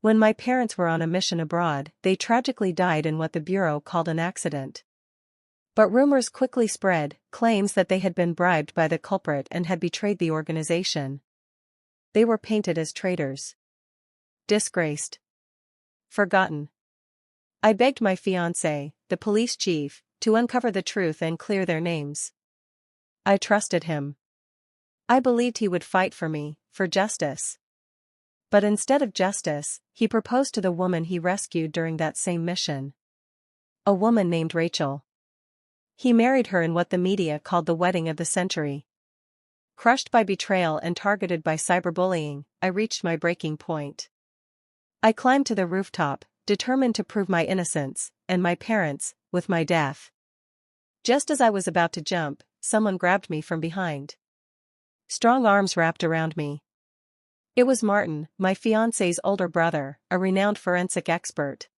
When my parents were on a mission abroad, they tragically died in what the Bureau called an accident. But rumors quickly spread, claims that they had been bribed by the culprit and had betrayed the organization. They were painted as traitors. Disgraced. Forgotten. I begged my fiancé, the police chief, to uncover the truth and clear their names. I trusted him. I believed he would fight for me, for justice. But instead of justice, he proposed to the woman he rescued during that same mission. A woman named Rachel. He married her in what the media called the wedding of the century. Crushed by betrayal and targeted by cyberbullying, I reached my breaking point. I climbed to the rooftop, determined to prove my innocence, and my parents, with my death. Just as I was about to jump, someone grabbed me from behind. Strong arms wrapped around me. It was Martin, my fiancé's older brother, a renowned forensic expert.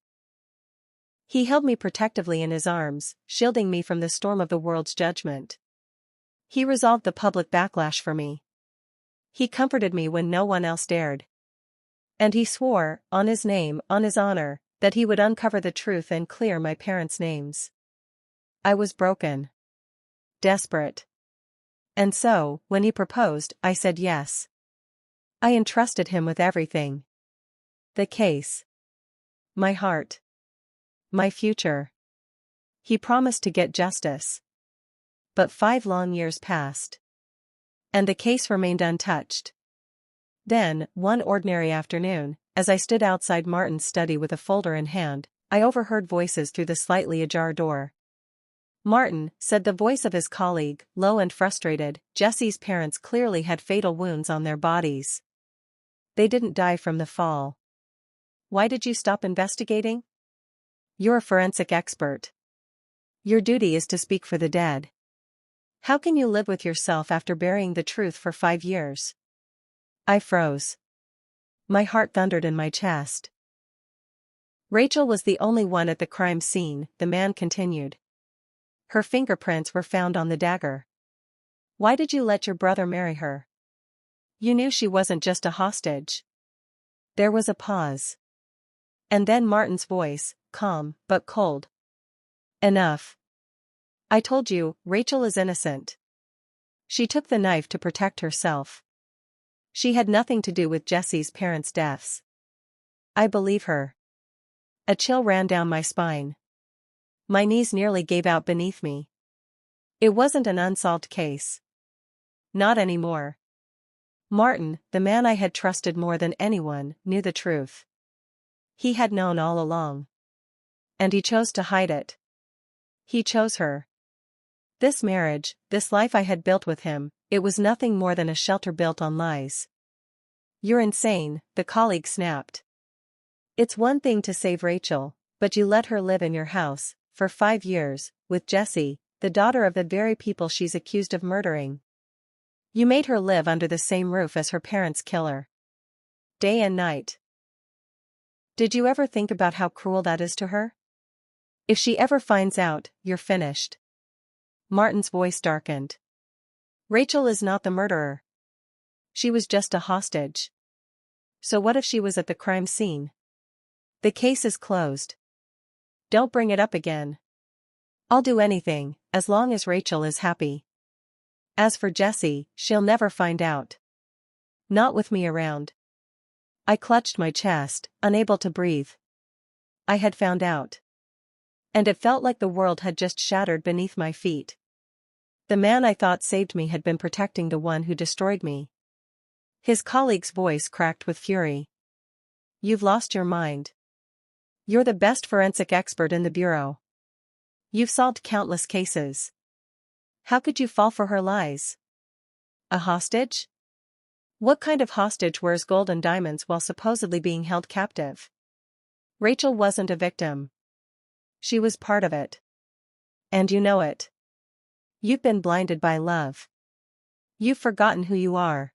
He held me protectively in his arms, shielding me from the storm of the world's judgment. He resolved the public backlash for me. He comforted me when no one else dared. And he swore, on his name, on his honor, that he would uncover the truth and clear my parents' names. I was broken. Desperate. And so, when he proposed, I said yes. I entrusted him with everything. The case. My heart. My future. He promised to get justice. But 5 long years passed. And the case remained untouched. Then, one ordinary afternoon, as I stood outside Martin's study with a folder in hand, I overheard voices through the slightly ajar door. "Martin," said the voice of his colleague, low and frustrated, "Jesse's parents clearly had fatal wounds on their bodies. They didn't die from the fall. Why did you stop investigating? You're a forensic expert. Your duty is to speak for the dead. How can you live with yourself after burying the truth for 5 years?" I froze. My heart thundered in my chest. "Rachel was the only one at the crime scene," the man continued. "Her fingerprints were found on the dagger. Why did you let your brother marry her? You knew she wasn't just a hostage." There was a pause. And then Martin's voice, calm, but cold. "Enough. I told you, Rachel is innocent. She took the knife to protect herself. She had nothing to do with Jesse's parents' deaths. I believe her." A chill ran down my spine. My knees nearly gave out beneath me. It wasn't an unsolved case. Not anymore. Martin, the man I had trusted more than anyone, knew the truth. He had known all along. And he chose to hide it. He chose her. This marriage, this life I had built with him, it was nothing more than a shelter built on lies. "You're insane," the colleague snapped. "It's one thing to save Rachel, but you let her live in your house, for 5 years, with Jessie, the daughter of the very people she's accused of murdering. You made her live under the same roof as her parents' killer. Day and night. Did you ever think about how cruel that is to her? If she ever finds out, you're finished." Martin's voice darkened. "Rachel is not the murderer. She was just a hostage. So what if she was at the crime scene? The case is closed. Don't bring it up again. I'll do anything, as long as Rachel is happy. As for Jessie, she'll never find out. Not with me around." I clutched my chest, unable to breathe. I had found out. And it felt like the world had just shattered beneath my feet. The man I thought saved me had been protecting the one who destroyed me. His colleague's voice cracked with fury. "You've lost your mind. You're the best forensic expert in the Bureau. You've solved countless cases. How could you fall for her lies? A hostage? What kind of hostage wears gold and diamonds while supposedly being held captive? Rachel wasn't a victim. She was part of it. And you know it. You've been blinded by love. You've forgotten who you are.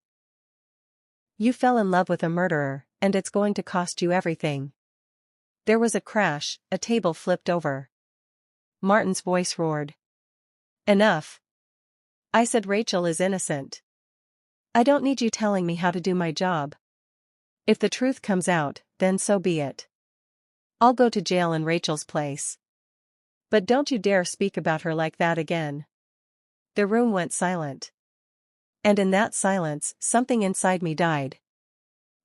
You fell in love with a murderer, and it's going to cost you everything." There was a crash, a table flipped over. Martin's voice roared. "Enough. I said Rachel is innocent. I don't need you telling me how to do my job. If the truth comes out, then so be it. I'll go to jail in Rachel's place. But don't you dare speak about her like that again. The room went silent. And in that silence, something inside me died.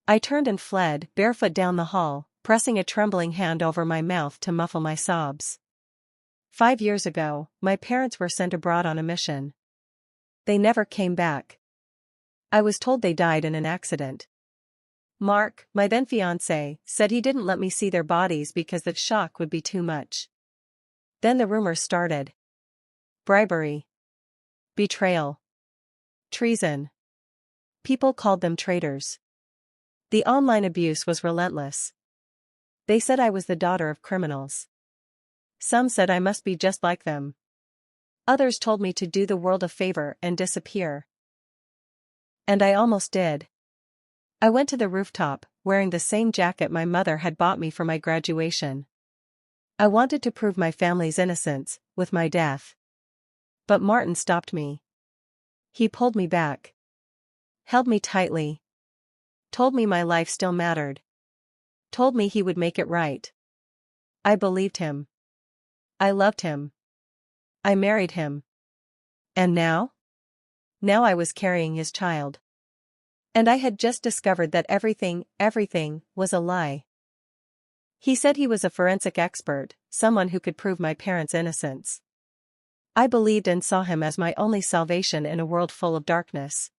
I turned and fled, barefoot down the hall, pressing a trembling hand over my mouth to muffle my sobs. 5 years ago, my parents were sent abroad on a mission. They never came back. I was told they died in an accident. Mark, my then fiancé, said he didn't let me see their bodies because the shock would be too much. Then the rumors started. Bribery. Betrayal. Treason. People called them traitors. The online abuse was relentless. They said I was the daughter of criminals. Some said I must be just like them. Others told me to do the world a favor and disappear. And I almost did. I went to the rooftop, wearing the same jacket my mother had bought me for my graduation. I wanted to prove my family's innocence, with my death. But Martin stopped me. He pulled me back. Held me tightly. Told me my life still mattered. Told me he would make it right. I believed him. I loved him. I married him. And now? Now I was carrying his child. And I had just discovered that everything, was a lie. He said he was a forensic expert, someone who could prove my parents' innocence. I believed and saw him as my only salvation in a world full of darkness.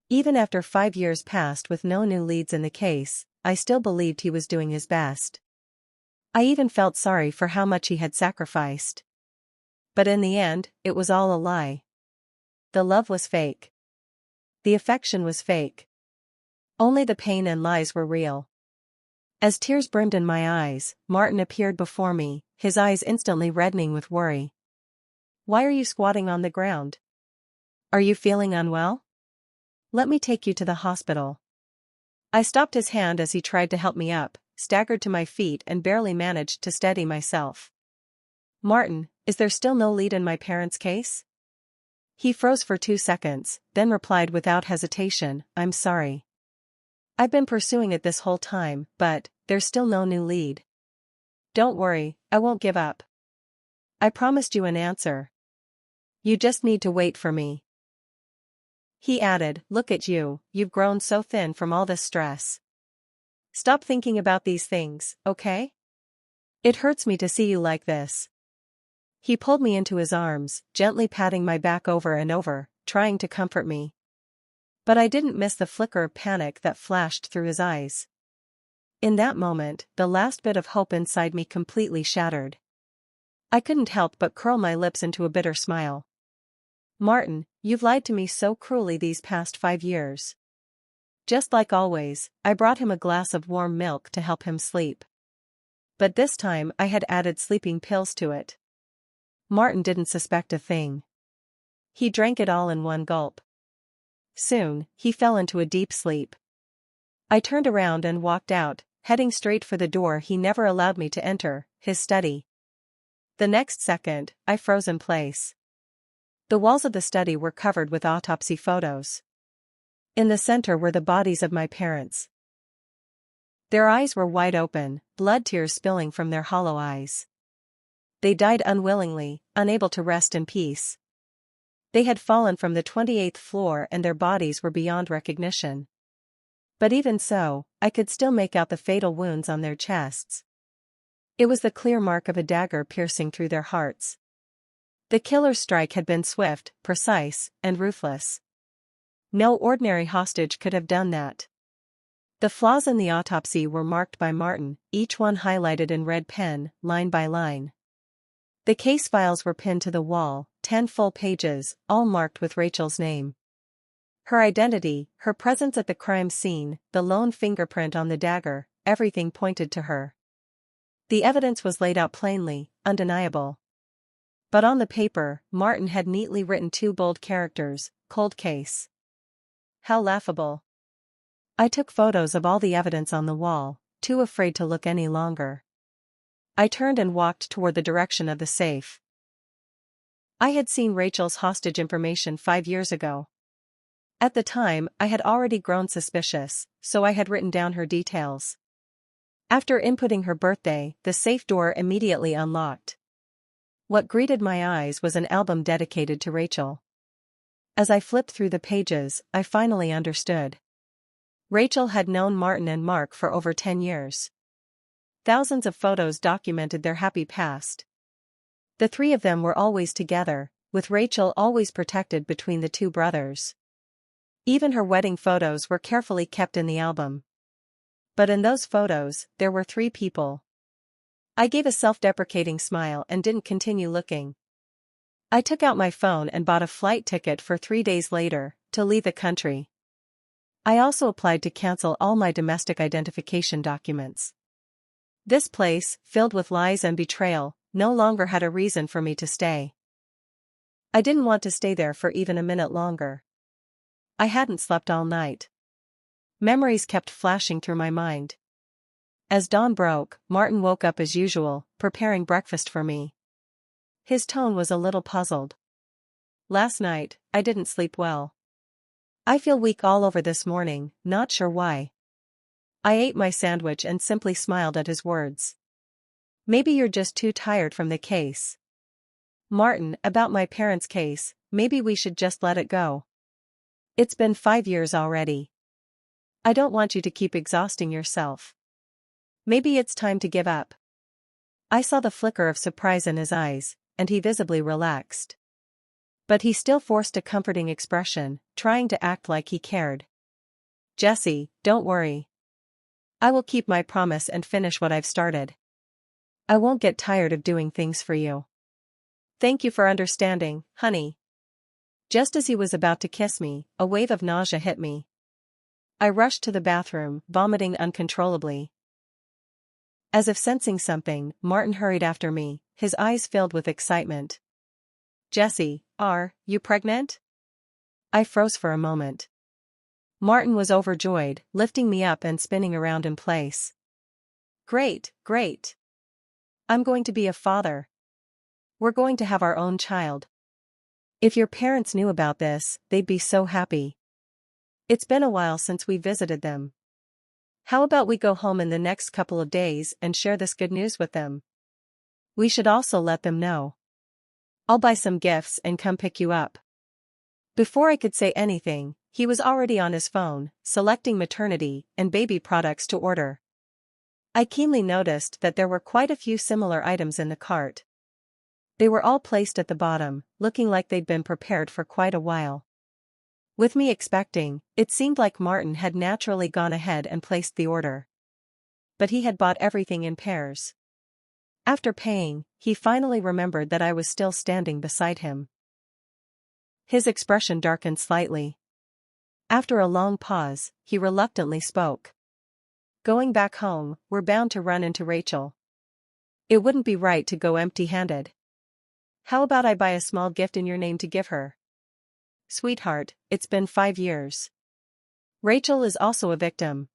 Even after 5 years passed with no new leads in the case, I still believed he was doing his best. I even felt sorry for how much he had sacrificed. But in the end, it was all a lie. The love was fake. The affection was fake. Only the pain and lies were real. As tears brimmed in my eyes, Martin appeared before me, his eyes instantly reddening with worry. Why are you squatting on the ground? Are you feeling unwell? Let me take you to the hospital. I stopped his hand as he tried to help me up, staggered to my feet and barely managed to steady myself. Martin, is there still no lead in my parents' case? He froze for 2 seconds, then replied without hesitation, I'm sorry. I've been pursuing it this whole time, but there's still no new lead. Don't worry, I won't give up. I promised you an answer. You just need to wait for me. He added, look at you, you've grown so thin from all this stress. Stop thinking about these things, okay? It hurts me to see you like this. He pulled me into his arms, gently patting my back over and over, trying to comfort me. But I didn't miss the flicker of panic that flashed through his eyes. In that moment, the last bit of hope inside me completely shattered. I couldn't help but curl my lips into a bitter smile. Martin, you've lied to me so cruelly these past 5 years. Just like always, I brought him a glass of warm milk to help him sleep. But this time I had added sleeping pills to it. Martin didn't suspect a thing. He drank it all in one gulp. Soon, he fell into a deep sleep. I turned around and walked out, heading straight for the door he never allowed me to enter, his study. The next second, I froze in place. The walls of the study were covered with autopsy photos. In the center were the bodies of my parents. Their eyes were wide open, blood tears spilling from their hollow eyes. They died unwillingly, unable to rest in peace. They had fallen from the 28th floor and their bodies were beyond recognition. But even so, I could still make out the fatal wounds on their chests. It was the clear mark of a dagger piercing through their hearts. The killer's strike had been swift, precise, and ruthless. No ordinary hostage could have done that. The flaws in the autopsy were marked by Martin, each one highlighted in red pen, line by line. The case files were pinned to the wall, 10 full pages, all marked with Rachel's name. Her identity, her presence at the crime scene, the lone fingerprint on the dagger, everything pointed to her. The evidence was laid out plainly, undeniable. But on the paper, Martin had neatly written 2 bold characters, cold case. How laughable. I took photos of all the evidence on the wall, too afraid to look any longer. I turned and walked toward the direction of the safe. I had seen Rachel's hostage information 5 years ago. At the time, I had already grown suspicious, so I had written down her details. After inputting her birthday, the safe door immediately unlocked. What greeted my eyes was an album dedicated to Rachel. As I flipped through the pages, I finally understood. Rachel had known Martin and Mark for over 10 years. Thousands of photos documented their happy past. The three of them were always together, with Rachel always protected between the two brothers. Even her wedding photos were carefully kept in the album. But in those photos, there were three people. I gave a self-deprecating smile and didn't continue looking. I took out my phone and bought a flight ticket for 3 days later, to leave the country. I also applied to cancel all my domestic identification documents. This place, filled with lies and betrayal, no longer had a reason for me to stay. I didn't want to stay there for even a minute longer. I hadn't slept all night. Memories kept flashing through my mind. As dawn broke, Martin woke up as usual, preparing breakfast for me. His tone was a little puzzled. Last night, I didn't sleep well. I feel weak all over this morning, not sure why. I ate my sandwich and simply smiled at his words. Maybe you're just too tired from the case. Martin, about my parents' case, maybe we should just let it go. It's been 5 years already. I don't want you to keep exhausting yourself. Maybe it's time to give up. I saw the flicker of surprise in his eyes, and he visibly relaxed. But he still forced a comforting expression, trying to act like he cared. Jesse, don't worry. I will keep my promise and finish what I've started. I won't get tired of doing things for you. Thank you for understanding, honey. Just as he was about to kiss me, a wave of nausea hit me. I rushed to the bathroom, vomiting uncontrollably. As if sensing something, Martin hurried after me, his eyes filled with excitement. Jesse, are you pregnant? I froze for a moment. Martin was overjoyed, lifting me up and spinning around in place. Great, great. I'm going to be a father. We're going to have our own child. If your parents knew about this, they'd be so happy. It's been a while since we visited them. How about we go home in the next couple of days and share this good news with them? We should also let them know. I'll buy some gifts and come pick you up. Before I could say anything, he was already on his phone, selecting maternity and baby products to order. I keenly noticed that there were quite a few similar items in the cart. They were all placed at the bottom, looking like they'd been prepared for quite a while. With me expecting, it seemed like Martin had naturally gone ahead and placed the order. But he had bought everything in pairs. After paying, he finally remembered that I was still standing beside him. His expression darkened slightly. After a long pause, he reluctantly spoke. Going back home, we're bound to run into Rachel. It wouldn't be right to go empty-handed. How about I buy a small gift in your name to give her? Sweetheart, it's been 5 years. Rachel is also a victim.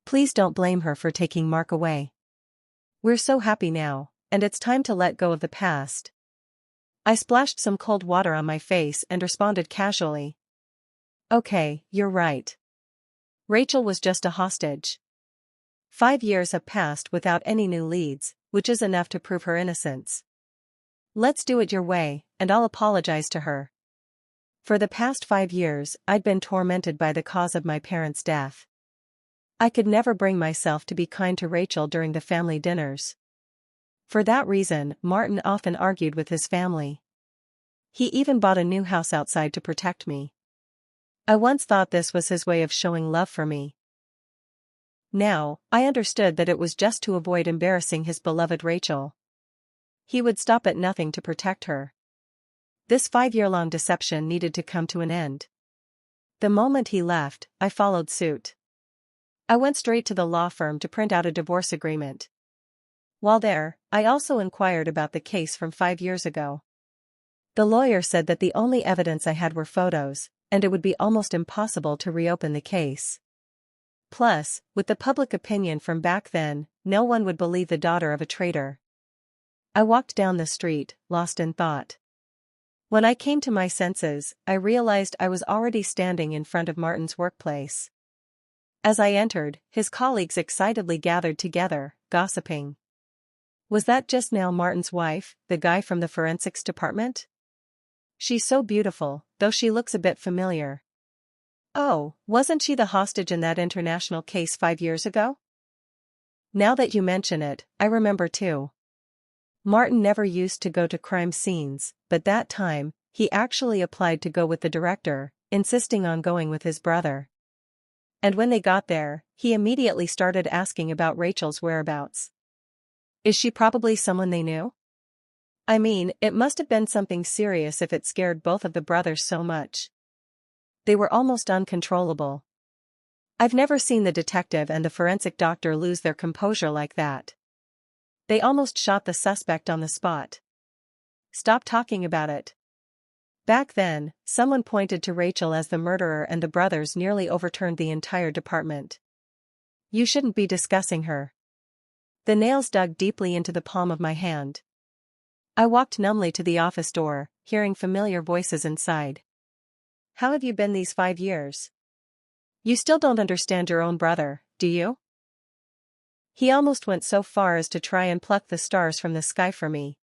Please don't blame her for taking Mark away. We're so happy now, and it's time to let go of the past. I splashed some cold water on my face and responded casually. Okay, you're right. Rachel was just a hostage. 5 years have passed without any new leads, which is enough to prove her innocence. Let's do it your way, and I'll apologize to her. For the past 5 years, I'd been tormented by the cause of my parents' death. I could never bring myself to be kind to Rachel during the family dinners. For that reason, Martin often argued with his family. He even bought a new house outside to protect me. I once thought this was his way of showing love for me. Now, I understood that it was just to avoid embarrassing his beloved Rachel. He would stop at nothing to protect her. This 5-year-long deception needed to come to an end. The moment he left, I followed suit. I went straight to the law firm to print out a divorce agreement. While there, I also inquired about the case from 5 years ago. The lawyer said that the only evidence I had were photos, and it would be almost impossible to reopen the case. Plus, with the public opinion from back then, no one would believe the daughter of a traitor. I walked down the street, lost in thought. When I came to my senses, I realized I was already standing in front of Martin's workplace. As I entered, his colleagues excitedly gathered together, gossiping. Was that just now Martin's wife, the guy from the forensics department? She's so beautiful, though she looks a bit familiar. Oh, wasn't she the hostage in that international case 5 years ago? Now that you mention it, I remember too. Martin never used to go to crime scenes, but that time, he actually applied to go with the director, insisting on going with his brother. And when they got there, he immediately started asking about Rachel's whereabouts. Is she probably someone they knew? I mean, it must have been something serious if it scared both of the brothers so much. They were almost uncontrollable. I've never seen the detective and the forensic doctor lose their composure like that. They almost shot the suspect on the spot. Stop talking about it. Back then, someone pointed to Rachel as the murderer and the brothers nearly overturned the entire department. You shouldn't be discussing her. The nails dug deeply into the palm of my hand. I walked numbly to the office door, hearing familiar voices inside. How have you been these 5 years? You still don't understand your own brother, do you? He almost went so far as to try and pluck the stars from the sky for me.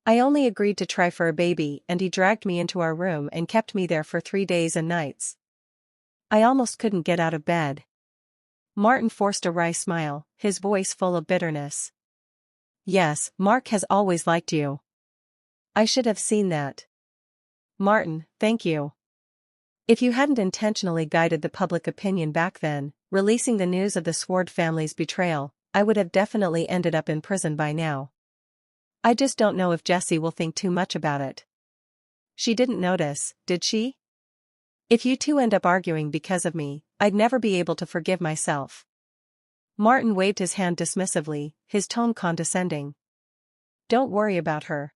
I only agreed to try for a baby and he dragged me into our room and kept me there for 3 days and nights. I almost couldn't get out of bed. Martin forced a wry smile, his voice full of bitterness. Yes, Mark has always liked you. I should have seen that. Martin, thank you. If you hadn't intentionally guided the public opinion back then, releasing the news of the Sword family's betrayal, I would have definitely ended up in prison by now. I just don't know if Jessie will think too much about it. She didn't notice, did she? If you two end up arguing because of me, I'd never be able to forgive myself. Martin waved his hand dismissively, his tone condescending. Don't worry about her.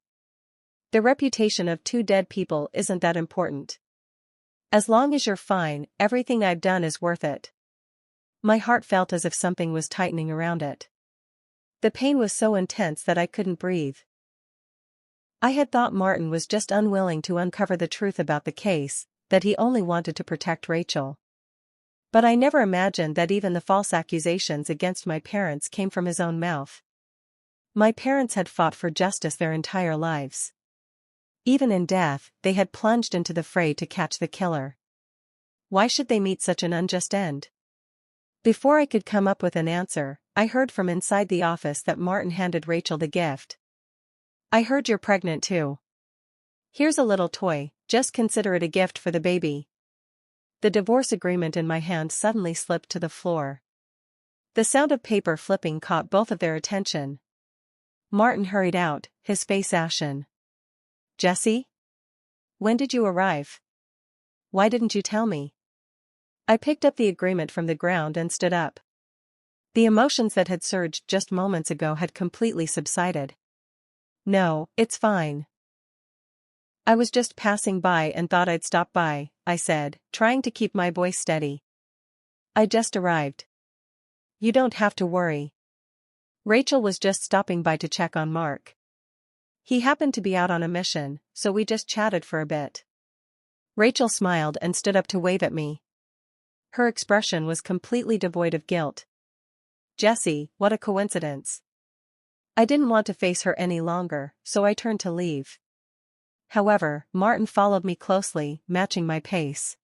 The reputation of 2 dead people isn't that important. As long as you're fine, everything I've done is worth it. My heart felt as if something was tightening around it. The pain was so intense that I couldn't breathe. I had thought Martin was just unwilling to uncover the truth about the case, that he only wanted to protect Rachel. But I never imagined that even the false accusations against my parents came from his own mouth. My parents had fought for justice their entire lives. Even in death, they had plunged into the fray to catch the killer. Why should they meet such an unjust end? Before I could come up with an answer, I heard from inside the office that Martin handed Rachel the gift. I heard you're pregnant too. Here's a little toy, just consider it a gift for the baby. The divorce agreement in my hand suddenly slipped to the floor. The sound of paper flipping caught both of their attention. Martin hurried out, his face ashen. Jessie? When did you arrive? Why didn't you tell me? I picked up the agreement from the ground and stood up. The emotions that had surged just moments ago had completely subsided. No, it's fine. I was just passing by and thought I'd stop by, I said, trying to keep my voice steady. I just arrived. You don't have to worry. Rachel was just stopping by to check on Mark. He happened to be out on a mission, so we just chatted for a bit. Rachel smiled and stood up to wave at me. Her expression was completely devoid of guilt. Jessie, what a coincidence. I didn't want to face her any longer, so I turned to leave. However, Martin followed me closely, matching my pace.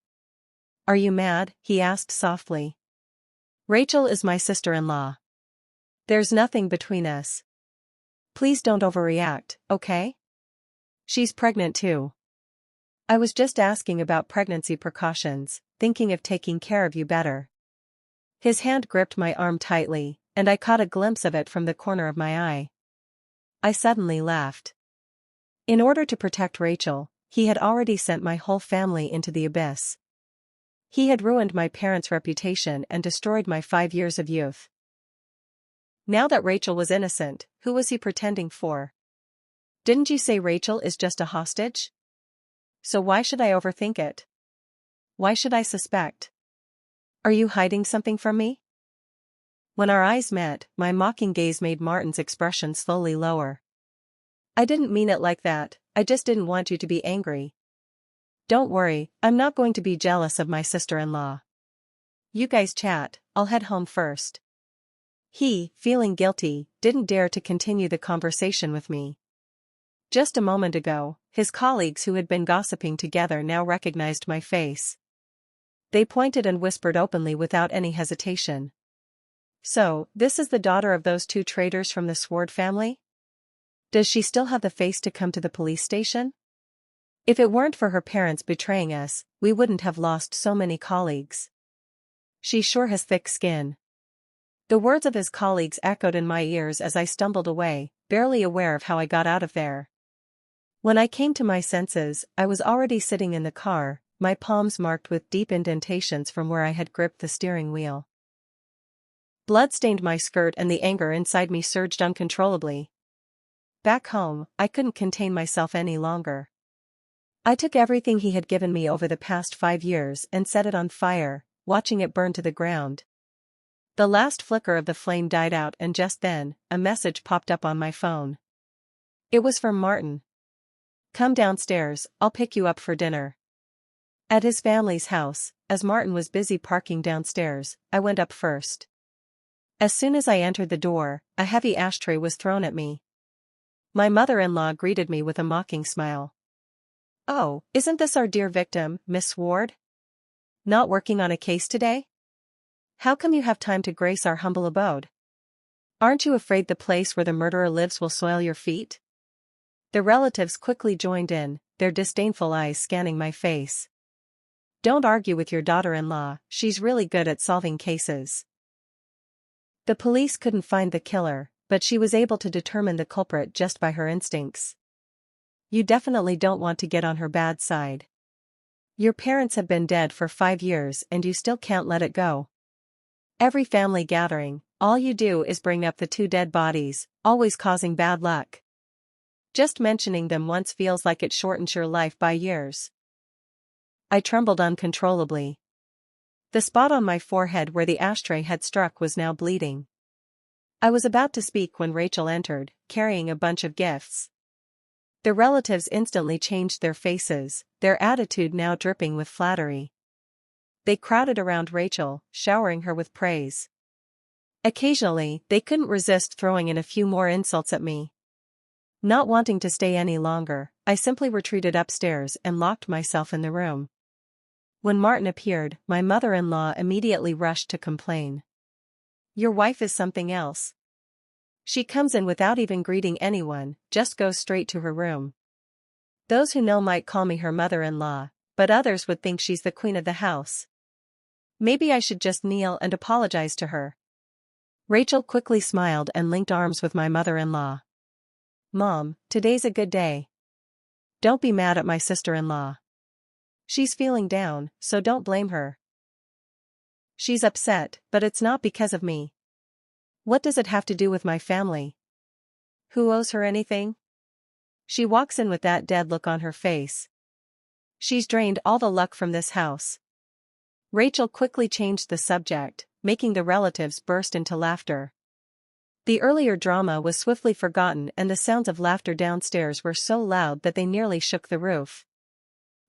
Are you mad? He asked softly. Rachel is my sister-in-law. There's nothing between us. Please don't overreact, okay? She's pregnant too. I was just asking about pregnancy precautions, thinking of taking care of you better. His hand gripped my arm tightly, and I caught a glimpse of it from the corner of my eye. I suddenly laughed. In order to protect Rachel, he had already sent my whole family into the abyss. He had ruined my parents' reputation and destroyed my 5 years of youth. Now that Rachel was innocent, who was he pretending for? Didn't you say Rachel is just a hostage? So why should I overthink it? Why should I suspect? Are you hiding something from me? When our eyes met, my mocking gaze made Martin's expression slowly lower. I didn't mean it like that, I just didn't want you to be angry. Don't worry, I'm not going to be jealous of my sister-in-law. You guys chat, I'll head home first. He, feeling guilty, didn't dare to continue the conversation with me. Just a moment ago, his colleagues who had been gossiping together now recognized my face. They pointed and whispered openly without any hesitation. So, this is the daughter of those two traitors from the Sword family? Does she still have the face to come to the police station? If it weren't for her parents betraying us, we wouldn't have lost so many colleagues. She sure has thick skin. The words of his colleagues echoed in my ears as I stumbled away, barely aware of how I got out of there. When I came to my senses, I was already sitting in the car, my palms marked with deep indentations from where I had gripped the steering wheel. Blood stained my skirt and the anger inside me surged uncontrollably. Back home, I couldn't contain myself any longer. I took everything he had given me over the past 5 years and set it on fire, watching it burn to the ground. The last flicker of the flame died out and just then, a message popped up on my phone. It was from Martin. Come downstairs, I'll pick you up for dinner. At his family's house, as Martin was busy parking downstairs, I went up first. As soon as I entered the door, a heavy ashtray was thrown at me. My mother-in-law greeted me with a mocking smile. Oh, isn't this our dear victim, Miss Ward? Not working on a case today? How come you have time to grace our humble abode? Aren't you afraid the place where the murderer lives will soil your feet? The relatives quickly joined in, their disdainful eyes scanning my face. Don't argue with your daughter-in-law, she's really good at solving cases. The police couldn't find the killer, but she was able to determine the culprit just by her instincts. You definitely don't want to get on her bad side. Your parents have been dead for 5 years and you still can't let it go. Every family gathering, all you do is bring up the 2 dead bodies, always causing bad luck. Just mentioning them once feels like it shortens your life by years. I trembled uncontrollably. The spot on my forehead where the ashtray had struck was now bleeding. I was about to speak when Rachel entered, carrying a bunch of gifts. The relatives instantly changed their faces, their attitude now dripping with flattery. They crowded around Rachel, showering her with praise. Occasionally, they couldn't resist throwing in a few more insults at me. Not wanting to stay any longer, I simply retreated upstairs and locked myself in the room. When Martin appeared, my mother-in-law immediately rushed to complain. Your wife is something else. She comes in without even greeting anyone, just goes straight to her room. Those who know might call me her mother-in-law, but others would think she's the queen of the house. Maybe I should just kneel and apologize to her. Rachel quickly smiled and linked arms with my mother-in-law. Mom, today's a good day. Don't be mad at my sister-in-law. She's feeling down, so don't blame her. She's upset, but it's not because of me. What does it have to do with my family? Who owes her anything? She walks in with that dead look on her face. She's drained all the luck from this house. Rachel quickly changed the subject, making the relatives burst into laughter. The earlier drama was swiftly forgotten and the sounds of laughter downstairs were so loud that they nearly shook the roof.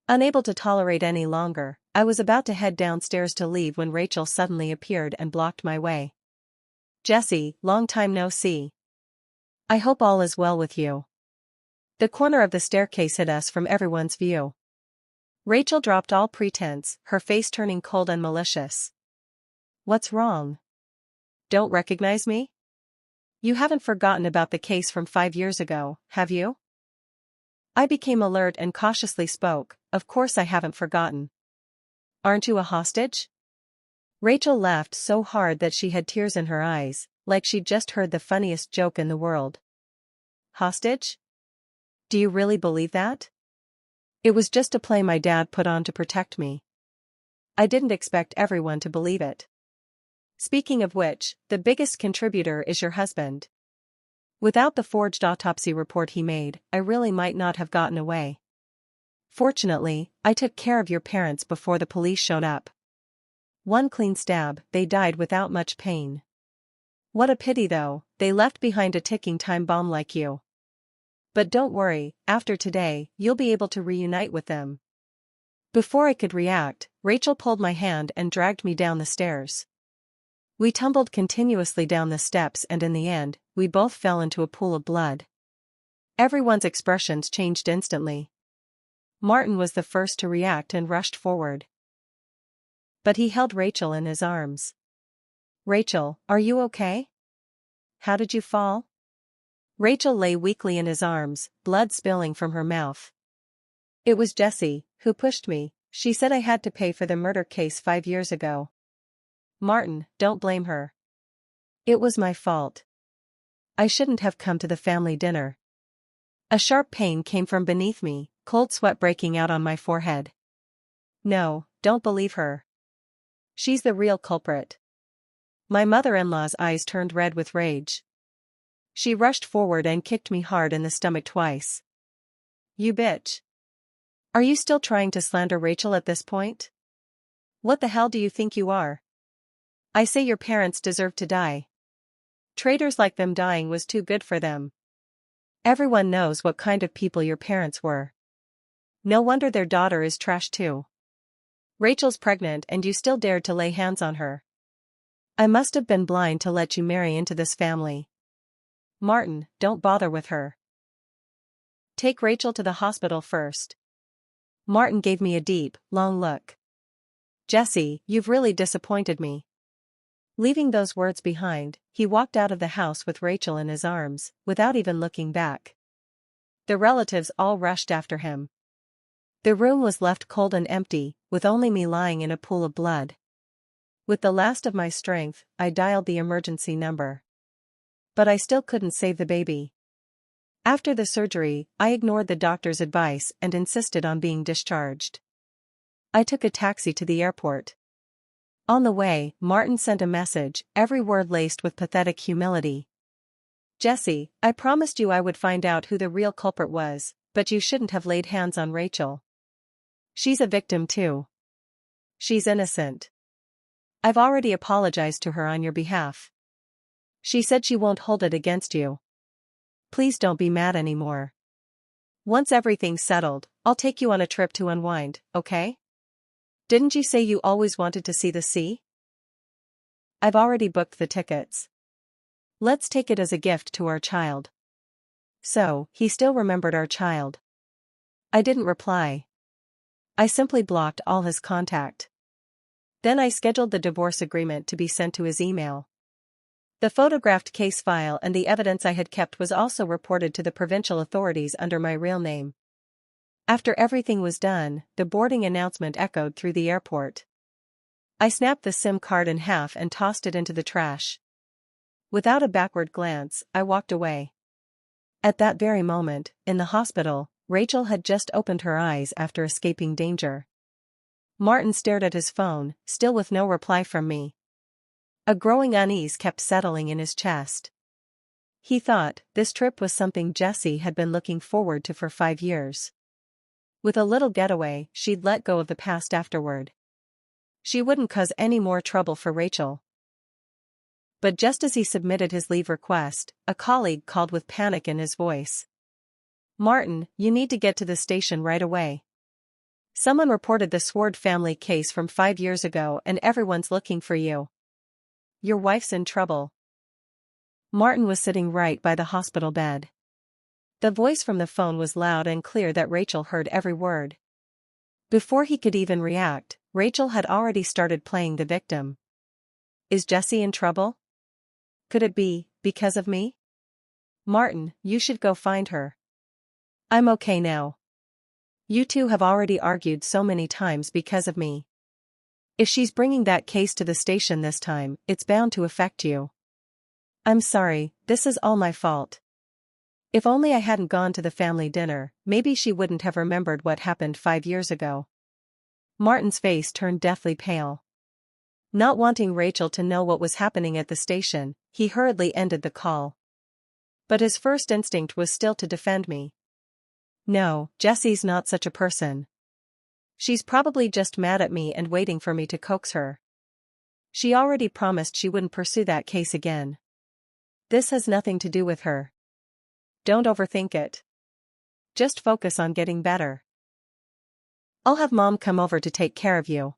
Unable to tolerate any longer, I was about to head downstairs to leave when Rachel suddenly appeared and blocked my way. Jessie, long time no see. I hope all is well with you. The corner of the staircase hid us from everyone's view. Rachel dropped all pretense, her face turning cold and malicious. What's wrong? Don't recognize me? You haven't forgotten about the case from 5 years ago, have you? I became alert and cautiously spoke, of course I haven't forgotten. Aren't you a hostage? Rachel laughed so hard that she had tears in her eyes, like she'd just heard the funniest joke in the world. Hostage? Do you really believe that? It was just a play my dad put on to protect me. I didn't expect everyone to believe it. Speaking of which, the biggest contributor is your husband. Without the forged autopsy report he made, I really might not have gotten away. Fortunately, I took care of your parents before the police showed up. One clean stab, they died without much pain. What a pity though, they left behind a ticking time bomb like you. But don't worry, after today, you'll be able to reunite with them. Before I could react, Rachel pulled my hand and dragged me down the stairs. We tumbled continuously down the steps and in the end, we both fell into a pool of blood. Everyone's expressions changed instantly. Martin was the first to react and rushed forward. But he held Rachel in his arms. "Rachel, are you okay? How did you fall?" Rachel lay weakly in his arms, blood spilling from her mouth. "It was Jessie who pushed me. She said I had to pay for the murder case 5 years ago." "Martin, don't blame her. It was my fault. I shouldn't have come to the family dinner." A sharp pain came from beneath me, cold sweat breaking out on my forehead. "No, don't believe her. She's the real culprit." My mother-in-law's eyes turned red with rage. She rushed forward and kicked me hard in the stomach twice. "You bitch. Are you still trying to slander Rachel at this point? What the hell do you think you are? I say your parents deserve to die. Traitors like them dying was too good for them. Everyone knows what kind of people your parents were. No wonder their daughter is trash too. Rachel's pregnant and you still dared to lay hands on her. I must have been blind to let you marry into this family. Martin, don't bother with her. Take Rachel to the hospital first." Martin gave me a deep, long look. "Jessie, you've really disappointed me." Leaving those words behind, he walked out of the house with Rachel in his arms, without even looking back. The relatives all rushed after him. The room was left cold and empty, with only me lying in a pool of blood. With the last of my strength, I dialed the emergency number. But I still couldn't save the baby. After the surgery, I ignored the doctor's advice and insisted on being discharged. I took a taxi to the airport. On the way, Martin sent a message, every word laced with pathetic humility. "Jessie, I promised you I would find out who the real culprit was, but you shouldn't have laid hands on Rachel. She's a victim too. She's innocent. I've already apologized to her on your behalf. She said she won't hold it against you. Please don't be mad anymore. Once everything's settled, I'll take you on a trip to unwind, okay? Didn't you say you always wanted to see the sea? I've already booked the tickets. Let's take it as a gift to our child." So, he still remembered our child. I didn't reply. I simply blocked all his contact. Then I scheduled the divorce agreement to be sent to his email. The photographed case file and the evidence I had kept was also reported to the provincial authorities under my real name. After everything was done, the boarding announcement echoed through the airport. I snapped the SIM card in half and tossed it into the trash. Without a backward glance, I walked away. At that very moment, in the hospital, Rachel had just opened her eyes after escaping danger. Martin stared at his phone, still with no reply from me. A growing unease kept settling in his chest. He thought this trip was something Jessie had been looking forward to for 5 years. With a little getaway, she'd let go of the past afterward. She wouldn't cause any more trouble for Rachel. But just as he submitted his leave request, a colleague called with panic in his voice. "Martin, you need to get to the station right away. Someone reported the Sword family case from 5 years ago and everyone's looking for you. Your wife's in trouble." Martin was sitting right by the hospital bed. The voice from the phone was loud and clear that Rachel heard every word. Before he could even react, Rachel had already started playing the victim. "Is Jessie in trouble? Could it be because of me? Martin, you should go find her. I'm okay now. You two have already argued so many times because of me. If she's bringing that case to the station this time, it's bound to affect you. I'm sorry, this is all my fault. If only I hadn't gone to the family dinner, maybe she wouldn't have remembered what happened 5 years ago." Martin's face turned deathly pale. Not wanting Rachel to know what was happening at the station, he hurriedly ended the call. But his first instinct was still to defend me. "No, Jessie's not such a person. She's probably just mad at me and waiting for me to coax her. She already promised she wouldn't pursue that case again. This has nothing to do with her. Don't overthink it. Just focus on getting better. I'll have Mom come over to take care of you.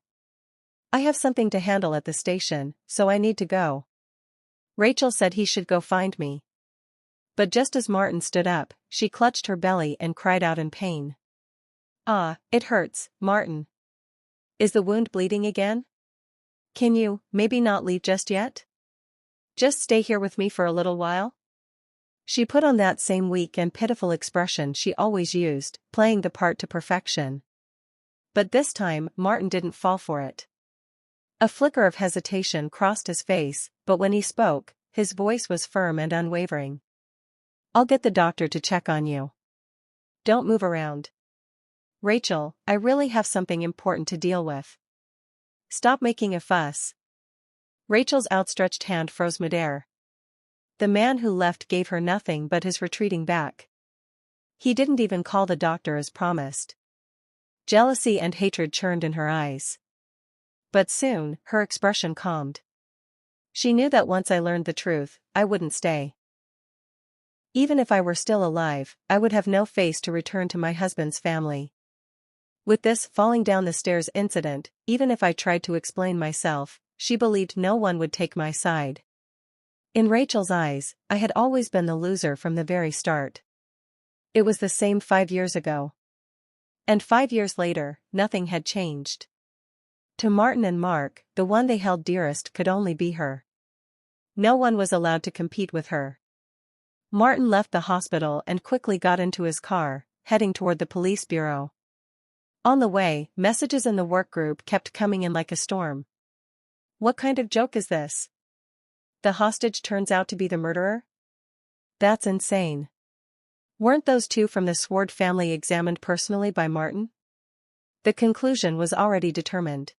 I have something to handle at the station, so I need to go. Rachel said he should go find me. But just as Martin stood up, she clutched her belly and cried out in pain. Ah, it hurts, Martin. Is the wound bleeding again? Can you, maybe not leave just yet? Just stay here with me for a little while? She put on that same weak and pitiful expression she always used, playing the part to perfection. But this time, Martin didn't fall for it. A flicker of hesitation crossed his face, but when he spoke, his voice was firm and unwavering. I'll get the doctor to check on you. Don't move around. Rachel, I really have something important to deal with. Stop making a fuss. Rachel's outstretched hand froze midair. The man who left gave her nothing but his retreating back. He didn't even call the doctor as promised. Jealousy and hatred churned in her eyes. But soon, her expression calmed. She knew that once I learned the truth, I wouldn't stay. Even if I were still alive, I would have no face to return to my husband's family. With this falling down the stairs incident, even if I tried to explain myself, she believed no one would take my side. In Rachel's eyes, I had always been the loser from the very start. It was the same 5 years ago. And 5 years later, nothing had changed. To Martin and Mark, the one they held dearest could only be her. No one was allowed to compete with her. Martin left the hospital and quickly got into his car, heading toward the police bureau. On the way, messages in the work group kept coming in like a storm. What kind of joke is this? The hostage turns out to be the murderer? That's insane. Weren't those two from the Sword family examined personally by Martin? The conclusion was already determined.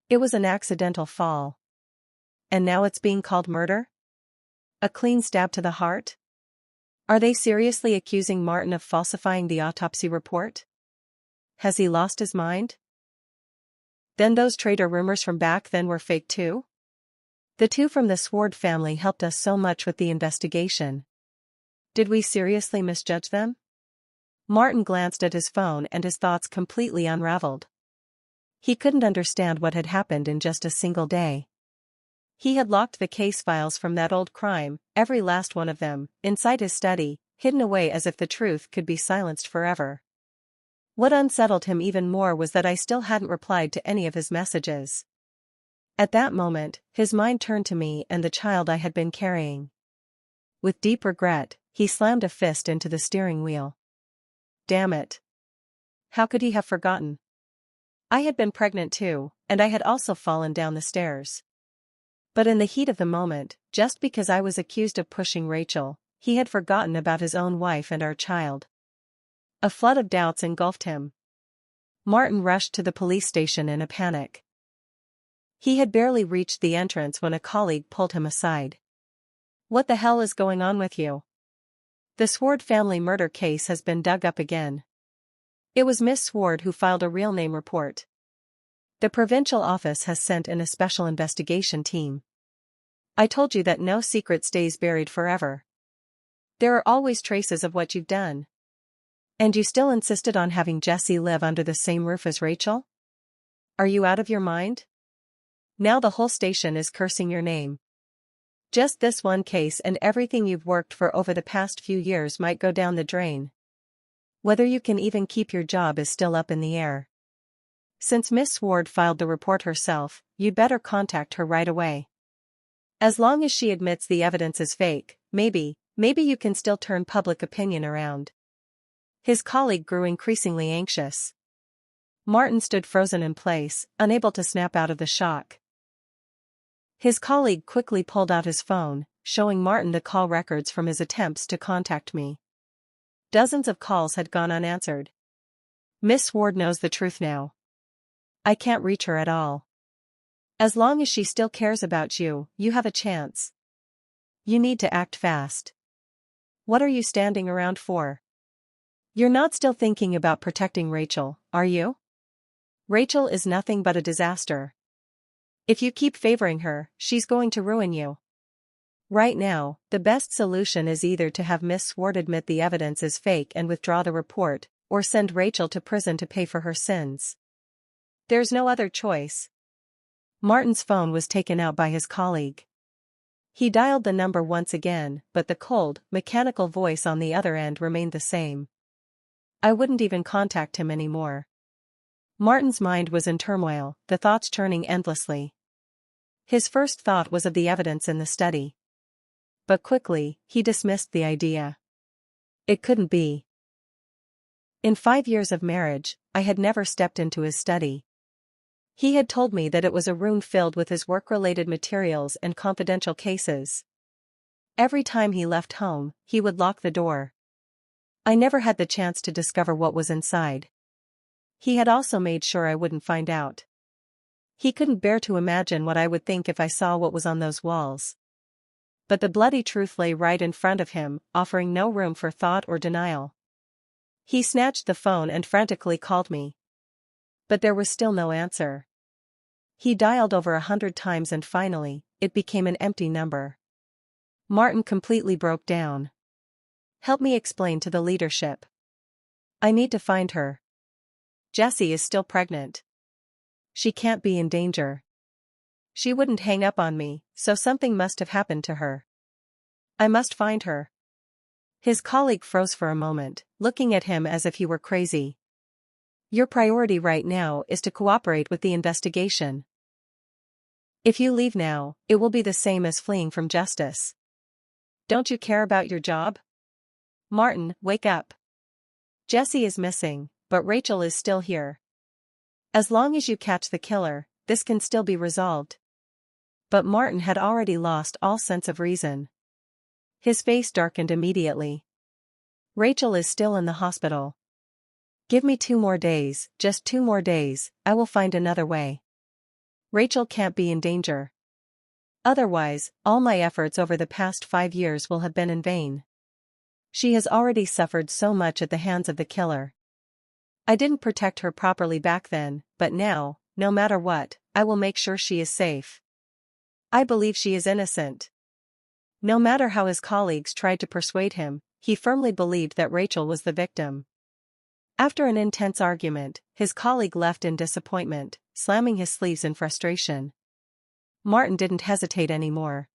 It was an accidental fall. And now it's being called murder? A clean stab to the heart? Are they seriously accusing Martin of falsifying the autopsy report? Has he lost his mind? Then those traitor rumors from back then were fake too? The two from the Sword family helped us so much with the investigation. Did we seriously misjudge them? Martin glanced at his phone and his thoughts completely unraveled. He couldn't understand what had happened in just a single day. He had locked the case files from that old crime, every last one of them, inside his study, hidden away as if the truth could be silenced forever. What unsettled him even more was that I still hadn't replied to any of his messages. At that moment, his mind turned to me and the child I had been carrying. With deep regret, he slammed a fist into the steering wheel. Damn it. How could he have forgotten? I had been pregnant too, and I had also fallen down the stairs. But in the heat of the moment, just because I was accused of pushing Rachel, he had forgotten about his own wife and our child. A flood of doubts engulfed him. Martin rushed to the police station in a panic. He had barely reached the entrance when a colleague pulled him aside. What the hell is going on with you? The Sword family murder case has been dug up again. It was Miss Sword who filed a real name report. The provincial office has sent in a special investigation team. I told you that no secret stays buried forever. There are always traces of what you've done. And you still insisted on having Jessie live under the same roof as Rachel? Are you out of your mind? Now the whole station is cursing your name. Just this one case and everything you've worked for over the past few years might go down the drain. Whether you can even keep your job is still up in the air. Since Miss Sword filed the report herself, you'd better contact her right away. As long as she admits the evidence is fake, maybe you can still turn public opinion around. His colleague grew increasingly anxious. Martin stood frozen in place, unable to snap out of the shock. His colleague quickly pulled out his phone, showing Martin the call records from his attempts to contact me. Dozens of calls had gone unanswered. Miss Sword knows the truth now. I can't reach her at all. As long as she still cares about you, you have a chance. You need to act fast. What are you standing around for? You're not still thinking about protecting Rachel, are you? Rachel is nothing but a disaster. If you keep favoring her, she's going to ruin you. Right now, the best solution is either to have Miss Swart admit the evidence is fake and withdraw the report, or send Rachel to prison to pay for her sins. There's no other choice. Martin's phone was taken out by his colleague. He dialed the number once again, but the cold, mechanical voice on the other end remained the same. I wouldn't even contact him anymore. Martin's mind was in turmoil, the thoughts churning endlessly. His first thought was of the evidence in the study. But quickly, he dismissed the idea. It couldn't be. In 5 years of marriage, I had never stepped into his study. He had told me that it was a room filled with his work-related materials and confidential cases. Every time he left home, he would lock the door. I never had the chance to discover what was inside. He had also made sure I wouldn't find out. He couldn't bear to imagine what I would think if I saw what was on those walls. But the bloody truth lay right in front of him, offering no room for thought or denial. He snatched the phone and frantically called me. But there was still no answer. He dialed over 100 times and finally, it became an empty number. Martin completely broke down. Help me explain to the leadership. I need to find her. Jessie is still pregnant. She can't be in danger. She wouldn't hang up on me, so something must have happened to her. I must find her. His colleague froze for a moment, looking at him as if he were crazy. Your priority right now is to cooperate with the investigation. If you leave now, it will be the same as fleeing from justice. Don't you care about your job? Martin, wake up. Jessie is missing, but Rachel is still here. As long as you catch the killer, this can still be resolved. But Martin had already lost all sense of reason. His face darkened immediately. Rachel is still in the hospital. Give me 2 more days, just 2 more days, I will find another way. Rachel can't be in danger. Otherwise, all my efforts over the past 5 years will have been in vain. She has already suffered so much at the hands of the killer. I didn't protect her properly back then, but now, no matter what, I will make sure she is safe. I believe she is innocent. No matter how his colleagues tried to persuade him, he firmly believed that Rachel was the victim. After an intense argument, his colleague left in disappointment, slamming his sleeves in frustration. Martin didn't hesitate anymore.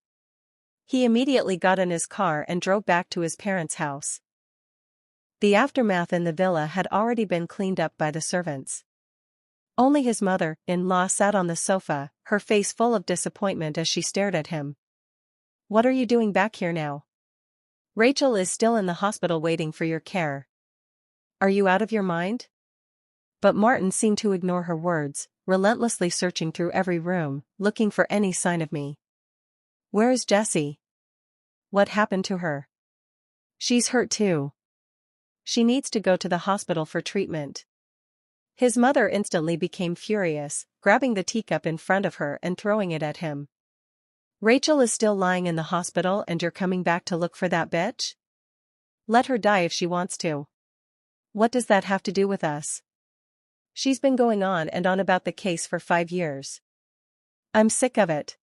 He immediately got in his car and drove back to his parents' house. The aftermath in the villa had already been cleaned up by the servants. Only his mother-in-law sat on the sofa, her face full of disappointment as she stared at him. What are you doing back here now? Rachel is still in the hospital waiting for your care. Are you out of your mind? But Martin seemed to ignore her words, relentlessly searching through every room, looking for any sign of me. Where is Jessie? What happened to her? She's hurt too. She needs to go to the hospital for treatment. His mother instantly became furious, grabbing the teacup in front of her and throwing it at him. Rachel is still lying in the hospital and you're coming back to look for that bitch? Let her die if she wants to. What does that have to do with us? She's been going on and on about the case for 5 years. I'm sick of it.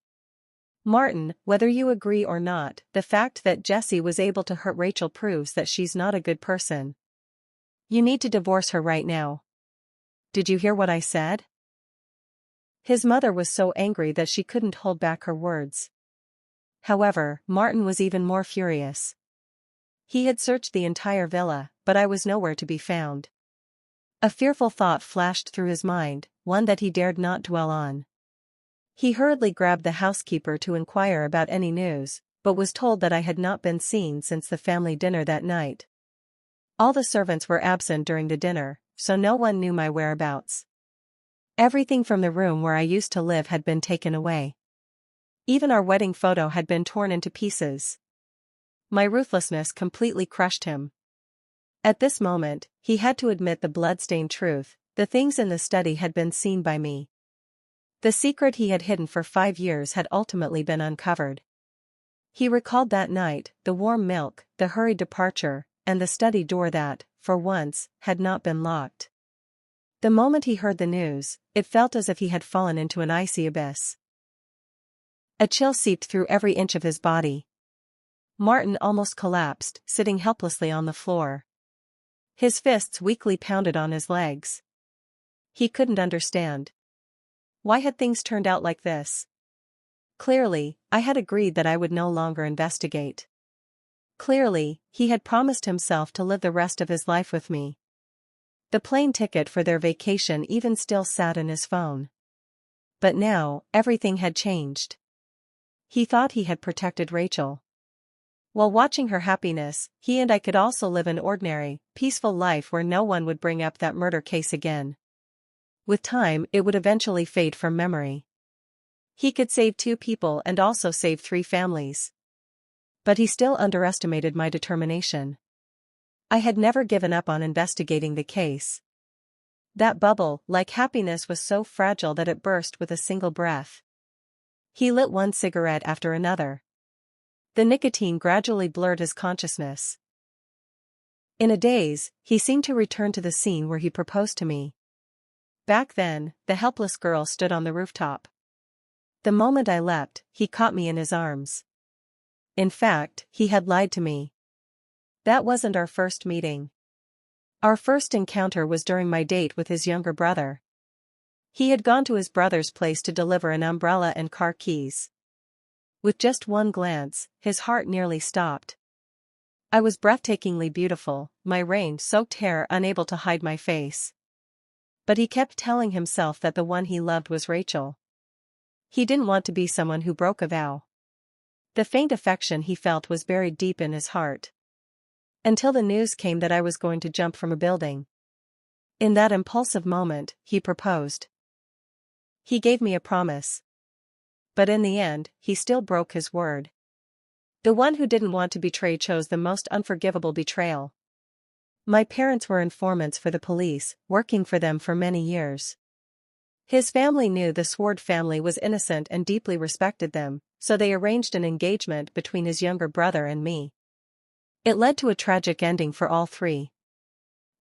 Martin, whether you agree or not, the fact that Jessie was able to hurt Rachel proves that she's not a good person. You need to divorce her right now. Did you hear what I said? His mother was so angry that she couldn't hold back her words. However, Martin was even more furious. He had searched the entire villa, but I was nowhere to be found. A fearful thought flashed through his mind, one that he dared not dwell on. He hurriedly grabbed the housekeeper to inquire about any news, but was told that I had not been seen since the family dinner that night. All the servants were absent during the dinner, so no one knew my whereabouts. Everything from the room where I used to live had been taken away. Even our wedding photo had been torn into pieces. My ruthlessness completely crushed him. At this moment, he had to admit the blood-stained truth: the things in the study had been seen by me. The secret he had hidden for 5 years had ultimately been uncovered. He recalled that night, the warm milk, the hurried departure, and the study door that, for once, had not been locked. The moment he heard the news, it felt as if he had fallen into an icy abyss. A chill seeped through every inch of his body. Martin almost collapsed, sitting helplessly on the floor. His fists weakly pounded on his legs. He couldn't understand. Why had things turned out like this? Clearly, I had agreed that I would no longer investigate. Clearly, he had promised himself to live the rest of his life with me. The plane ticket for their vacation even still sat in his phone. But now, everything had changed. He thought he had protected Rachel. While watching her happiness, he and I could also live an ordinary, peaceful life where no one would bring up that murder case again. With time, it would eventually fade from memory. He could save 2 people and also save 3 families. But he still underestimated my determination. I had never given up on investigating the case. That bubble-like happiness was so fragile that it burst with a single breath. He lit one cigarette after another. The nicotine gradually blurred his consciousness. In a daze, he seemed to return to the scene where he proposed to me. Back then, the helpless girl stood on the rooftop. The moment I leapt, he caught me in his arms. In fact, he had lied to me. That wasn't our first meeting. Our first encounter was during my date with his younger brother. He had gone to his brother's place to deliver an umbrella and car keys. With just one glance, his heart nearly stopped. I was breathtakingly beautiful, my rain-soaked hair unable to hide my face. But he kept telling himself that the one he loved was Rachel. He didn't want to be someone who broke a vow. The faint affection he felt was buried deep in his heart. Until the news came that I was going to jump from a building. In that impulsive moment, he proposed. He gave me a promise. But in the end, he still broke his word. The one who didn't want to betray chose the most unforgivable betrayal. My parents were informants for the police, working for them for many years. His family knew the Sword family was innocent and deeply respected them, so they arranged an engagement between his younger brother and me. It led to a tragic ending for all 3.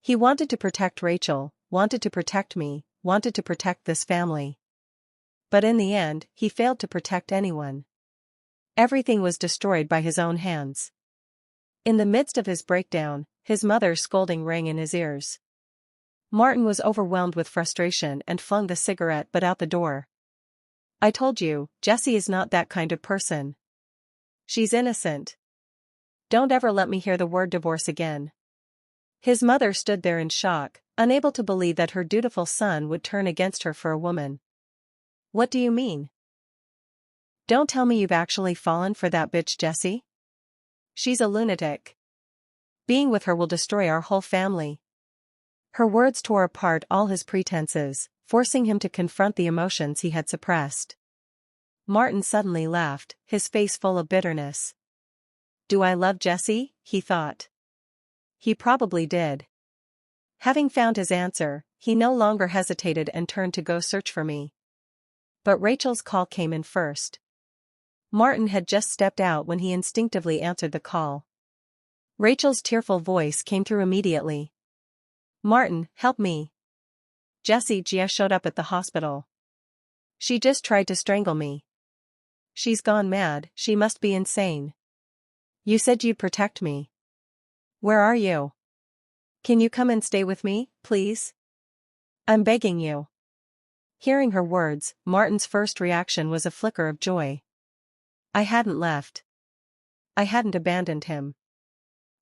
He wanted to protect Rachel, wanted to protect me, wanted to protect this family. But in the end, he failed to protect anyone. Everything was destroyed by his own hands. In the midst of his breakdown, his mother's scolding rang in his ears. Martin was overwhelmed with frustration and flung the cigarette butt out the door. I told you, Jessie is not that kind of person. She's innocent. Don't ever let me hear the word divorce again. His mother stood there in shock, unable to believe that her dutiful son would turn against her for a woman. What do you mean? Don't tell me you've actually fallen for that bitch Jessie? She's a lunatic. Being with her will destroy our whole family. Her words tore apart all his pretenses, forcing him to confront the emotions he had suppressed. Martin suddenly laughed, his face full of bitterness. Do I love Jessie? He thought. He probably did. Having found his answer, he no longer hesitated and turned to go search for me. But Rachel's call came in first. Martin had just stepped out when he instinctively answered the call. Rachel's tearful voice came through immediately. Martin, help me. Gia showed up at the hospital. She just tried to strangle me. She's gone mad, she must be insane. You said you'd protect me. Where are you? Can you come and stay with me, please? I'm begging you. Hearing her words, Martin's first reaction was a flicker of joy. I hadn't left. I hadn't abandoned him.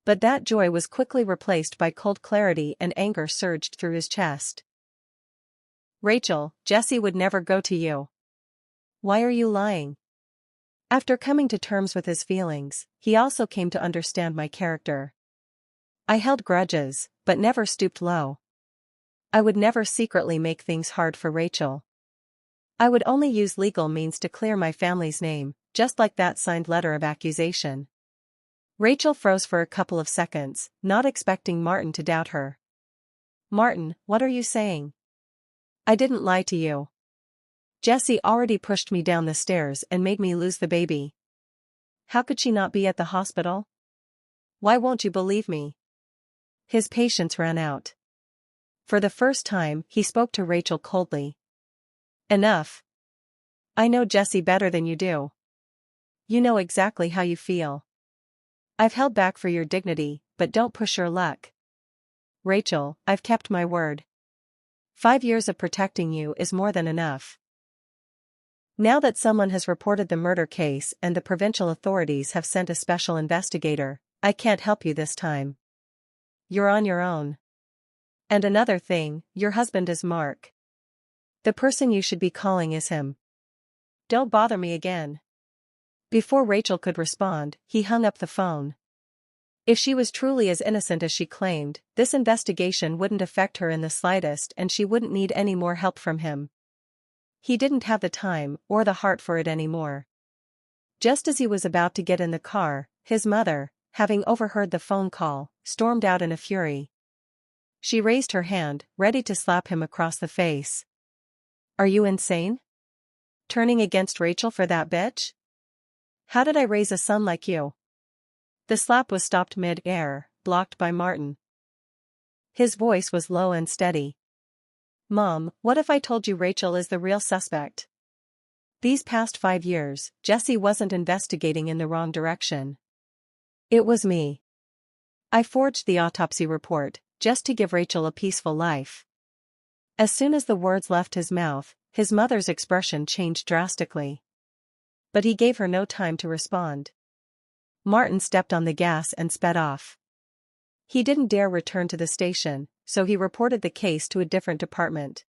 But that joy was quickly replaced by cold clarity and anger surged through his chest. Rachel, Jessie would never go to you. Why are you lying? After coming to terms with his feelings, he also came to understand my character. I held grudges, but never stooped low. I would never secretly make things hard for Rachel. I would only use legal means to clear my family's name, just like that signed letter of accusation. Rachel froze for a couple of seconds, not expecting Martin to doubt her. Martin, what are you saying? I didn't lie to you. Jessie already pushed me down the stairs and made me lose the baby. How could she not be at the hospital? Why won't you believe me? His patience ran out. For the first time, he spoke to Rachel coldly. Enough. I know Jessie better than you do. You know exactly how you feel. I've held back for your dignity, but don't push your luck. Rachel, I've kept my word. 5 years of protecting you is more than enough. Now that someone has reported the murder case and the provincial authorities have sent a special investigator, I can't help you this time. You're on your own. And another thing, your husband is Mark. The person you should be calling is him. Don't bother me again. Before Rachel could respond, he hung up the phone. If she was truly as innocent as she claimed, this investigation wouldn't affect her in the slightest and she wouldn't need any more help from him. He didn't have the time or the heart for it anymore. Just as he was about to get in the car, his mother, having overheard the phone call, stormed out in a fury. She raised her hand, ready to slap him across the face. Are you insane? Turning against Rachel for that bitch? How did I raise a son like you? The slap was stopped mid-air, blocked by Martin. His voice was low and steady. Mom, what if I told you Rachel is the real suspect? These past 5 years, Jesse wasn't investigating in the wrong direction. It was me. I forged the autopsy report, just to give Rachel a peaceful life. As soon as the words left his mouth, his mother's expression changed drastically. But he gave her no time to respond. Martin stepped on the gas and sped off. He didn't dare return to the station, so he reported the case to a different department.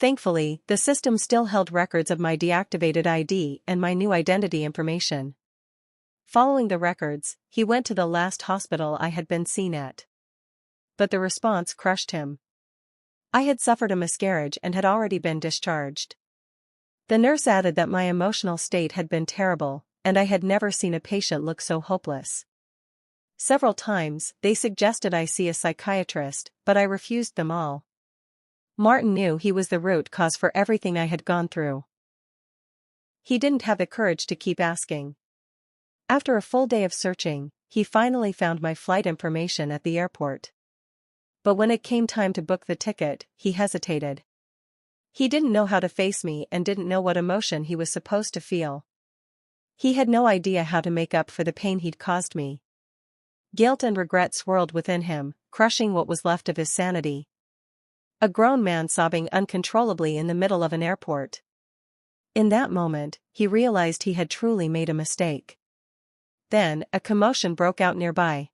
Thankfully, the system still held records of my deactivated ID and my new identity information. Following the records, he went to the last hospital I had been seen at. But the response crushed him. I had suffered a miscarriage and had already been discharged. The nurse added that my emotional state had been terrible, and I had never seen a patient look so hopeless. Several times, they suggested I see a psychiatrist, but I refused them all. Martin knew he was the root cause for everything I had gone through. He didn't have the courage to keep asking. After a full day of searching, he finally found my flight information at the airport. But when it came time to book the ticket, he hesitated. He didn't know how to face me and didn't know what emotion he was supposed to feel. He had no idea how to make up for the pain he'd caused me. Guilt and regret swirled within him, crushing what was left of his sanity. A grown man sobbing uncontrollably in the middle of an airport. In that moment, he realized he had truly made a mistake. Then, a commotion broke out nearby.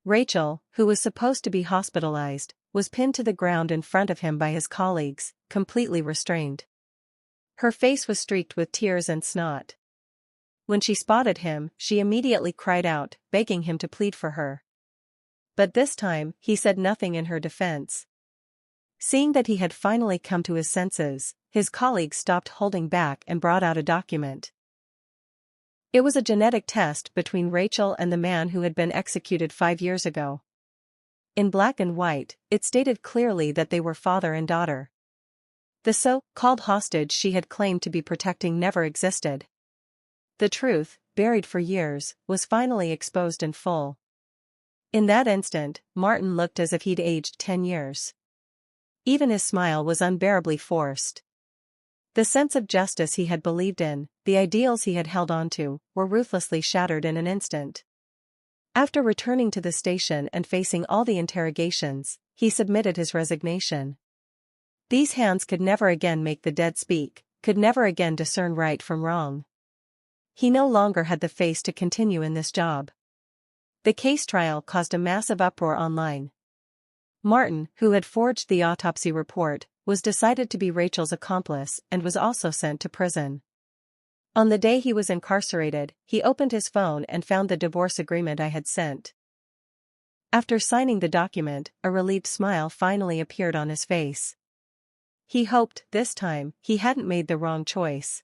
Rachel, who was supposed to be hospitalized, was pinned to the ground in front of him by his colleagues, completely restrained. Her face was streaked with tears and snot. When she spotted him, she immediately cried out, begging him to plead for her. But this time, he said nothing in her defense. Seeing that he had finally come to his senses, his colleagues stopped holding back and brought out a document. It was a genetic test between Rachel and the man who had been executed 5 years ago. In black and white, it stated clearly that they were father and daughter. The so-called hostage she had claimed to be protecting never existed. The truth, buried for years, was finally exposed in full. In that instant, Martin looked as if he'd aged 10 years. Even his smile was unbearably forced. The sense of justice he had believed in, the ideals he had held onto, were ruthlessly shattered in an instant. After returning to the station and facing all the interrogations, he submitted his resignation. These hands could never again make the dead speak, could never again discern right from wrong. He no longer had the face to continue in this job. The case trial caused a massive uproar online. Martin, who had forged the autopsy report, was decided to be Rachel's accomplice and was also sent to prison. On the day he was incarcerated, he opened his phone and found the divorce agreement I had sent. After signing the document, a relieved smile finally appeared on his face. He hoped, this time, he hadn't made the wrong choice.